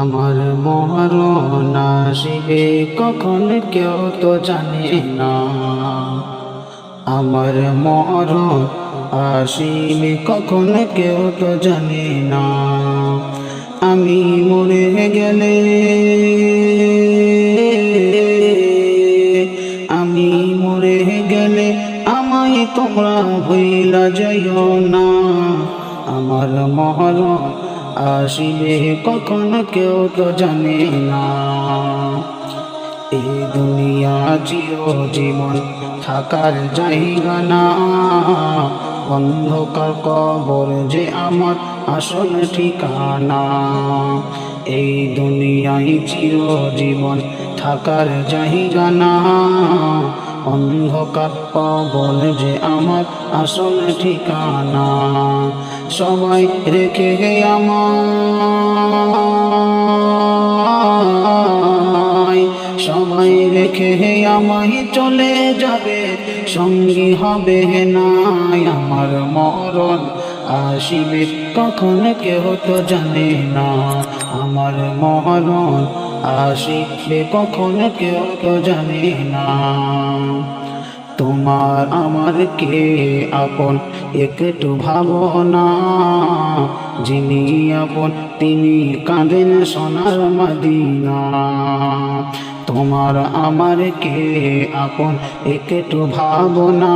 আমার মরণ আসিবে কখন কেউ তো জানে না। আমার মরণ আসিবে কখন কেউ তো জানে না। আমি মরে গেলে, আমি মরে গেলে আমায় তোমরা ভুইলা যাইও না। আমার মরণ আসিবে কখন কেউ তো জানে না। এই দুনিয়া চিরজীবন থাকার জায়গা না। অন্ধকার কবর যে আমার আসল ঠিকানা। এই দুনিয়ায় চিরজীবন থাকার জায়গা না। অন্ধকার কবর যে আমার আসল ঠিকানা। সবাই রেখে আমায়, সবাই রেখে আমায় চলে যাবে, সঙ্গী হবে নাই। আমার মরণ আসিবে কখন কেউ তো জানে না। আমার মরণ আসিবে কখন কেউ তো জানে না। তোমার আমার কে আপন একটু ভাবনা। যিনি আপন তিনি কাঁদেন সোনার মদিনা। তোমার আমার কে আপন একটু ভাবনা।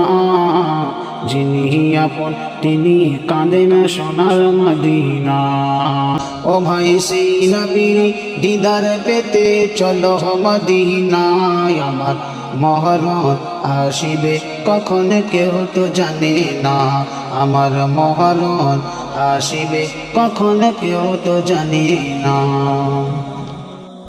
যিনি আপন তিনি কাঁদেন সোনার মদিনা। ও ভাই সেই নবীর দিদার পেতে চলো মদিনায়। আমার মরণ আসিবে কখন কেউ তো জানে না। আমার মরণ আসিবে কখন কেউ তো জানে না।